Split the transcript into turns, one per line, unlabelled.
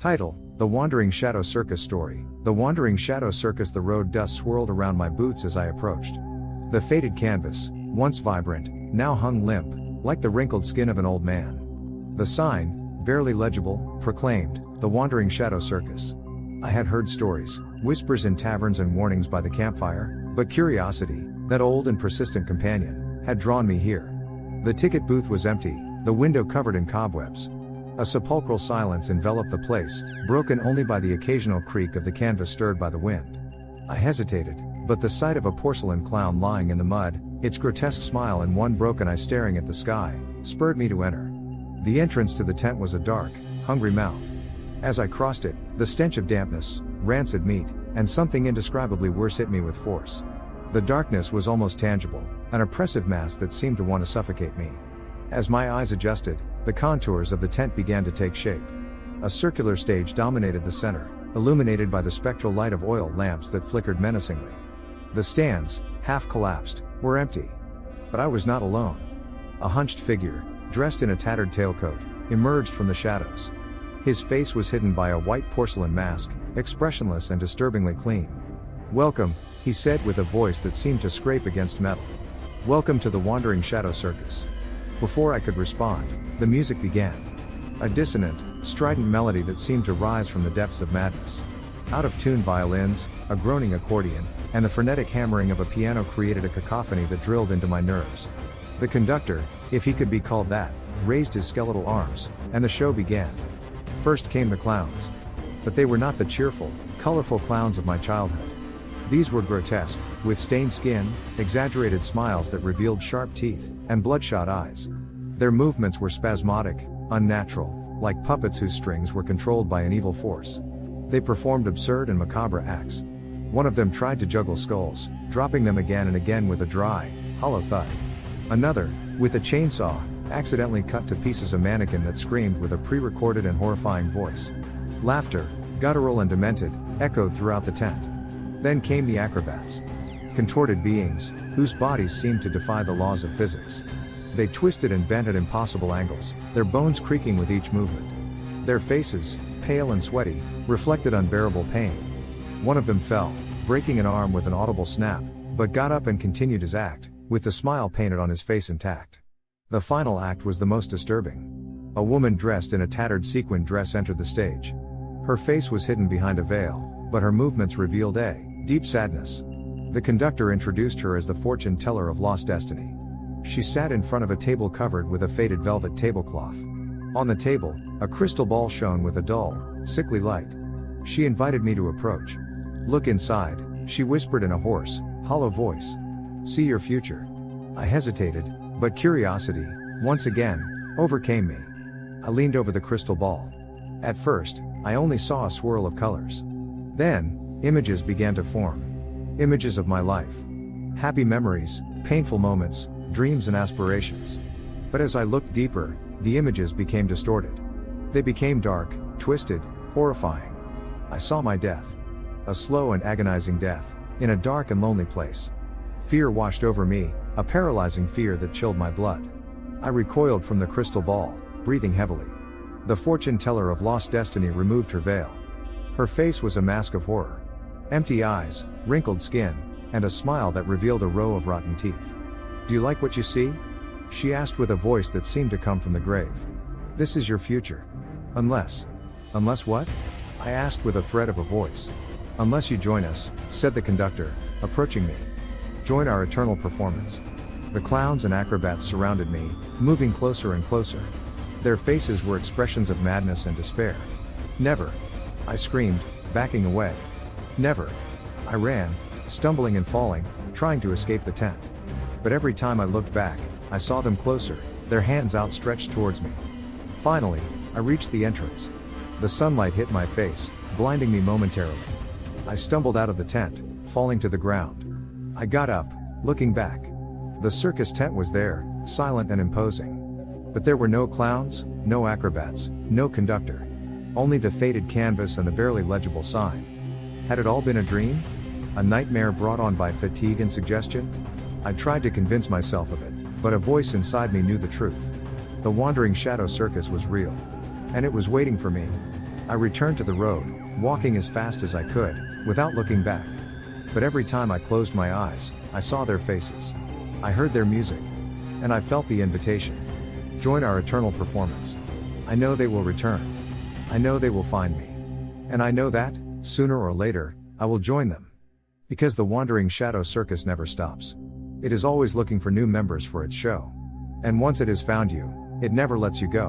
Title: The Wandering Shadow Circus Story. The Wandering Shadow Circus. The road dust swirled around my boots as I approached. The faded canvas, once vibrant, now hung limp, like the wrinkled skin of an old man. The sign, barely legible, proclaimed, "The Wandering Shadow Circus." I had heard stories, whispers in taverns and warnings by the campfire, but curiosity, that old and persistent companion, had drawn me here. The ticket booth was empty, the window covered in cobwebs. A sepulchral silence enveloped the place, broken only by the occasional creak of the canvas stirred by the wind. I hesitated, but the sight of a porcelain clown lying in the mud, its grotesque smile and one broken eye staring at the sky, spurred me to enter. The entrance to the tent was a dark, hungry mouth. As I crossed it, the stench of dampness, rancid meat, and something indescribably worse hit me with force. The darkness was almost tangible, an oppressive mass that seemed to want to suffocate me. As my eyes adjusted, the contours of the tent began to take shape. A circular stage dominated the center, illuminated by the spectral light of oil lamps that flickered menacingly. The stands, half collapsed, were empty. But I was not alone. A hunched figure, dressed in a tattered tailcoat, emerged from the shadows. His face was hidden by a white porcelain mask, expressionless and disturbingly clean. "Welcome," he said with a voice that seemed to scrape against metal. "Welcome to the Wandering Shadow Circus." Before I could respond, the music began. A dissonant, strident melody that seemed to rise from the depths of madness. Out-of-tune violins, a groaning accordion, and the frenetic hammering of a piano created a cacophony that drilled into my nerves. The conductor, if he could be called that, raised his skeletal arms, and the show began. First came the clowns. But they were not the cheerful, colorful clowns of my childhood. These were grotesque, with stained skin, exaggerated smiles that revealed sharp teeth, and bloodshot eyes. Their movements were spasmodic, unnatural, like puppets whose strings were controlled by an evil force. They performed absurd and macabre acts. One of them tried to juggle skulls, dropping them again and again with a dry, hollow thud. Another, with a chainsaw, accidentally cut to pieces a mannequin that screamed with a pre-recorded and horrifying voice. Laughter, guttural and demented, echoed throughout the tent. Then came the acrobats. Contorted beings, whose bodies seemed to defy the laws of physics. They twisted and bent at impossible angles, their bones creaking with each movement. Their faces, pale and sweaty, reflected unbearable pain. One of them fell, breaking an arm with an audible snap, but got up and continued his act, with the smile painted on his face intact. The final act was the most disturbing. A woman dressed in a tattered sequin dress entered the stage. Her face was hidden behind a veil, but her movements revealed a deep sadness. The conductor introduced her as the fortune teller of lost destiny. She sat in front of a table covered with a faded velvet tablecloth. On the table, a crystal ball shone with a dull, sickly light. She invited me to approach. "Look inside," she whispered in a hoarse, hollow voice. "See your future." I hesitated, but curiosity, once again, overcame me. I leaned over the crystal ball. At first, I only saw a swirl of colors. Then, images began to form. Images of my life. Happy memories, painful moments, dreams and aspirations. But as I looked deeper, the images became distorted. They became dark, twisted, horrifying. I saw my death. A slow and agonizing death, in a dark and lonely place. Fear washed over me, a paralyzing fear that chilled my blood. I recoiled from the crystal ball, breathing heavily. The fortune teller of lost destiny removed her veil. Her face was a mask of horror. Empty eyes, wrinkled skin, and a smile that revealed a row of rotten teeth. "Do you like what you see?" she asked with a voice that seemed to come from the grave. "This is your future. Unless what?" I asked with a threat of a voice. "Unless you join us," said the conductor, approaching me. "Join our eternal performance." The clowns and acrobats surrounded me, moving closer and closer. Their faces were expressions of madness and despair. "Never!" I screamed, backing away. "Never!" I ran, stumbling and falling, trying to escape the tent. But every time I looked back, I saw them closer, their hands outstretched towards me. Finally, I reached the entrance. The sunlight hit my face, blinding me momentarily. I stumbled out of the tent, falling to the ground. I got up, looking back. The circus tent was there, silent and imposing. But there were no clowns, no acrobats, no conductor. Only the faded canvas and the barely legible sign. Had it all been a dream? A nightmare brought on by fatigue and suggestion? I tried to convince myself of it, but a voice inside me knew the truth. The Wandering Shadow Circus was real. And it was waiting for me. I returned to the road, walking as fast as I could, without looking back. But every time I closed my eyes, I saw their faces. I heard their music. And I felt the invitation. Join our eternal performance. I know they will return. I know they will find me. And I know that, sooner or later, I will join them. Because the Wandering Shadow Circus never stops. It is always looking for new members for its show. And once it has found you, it never lets you go.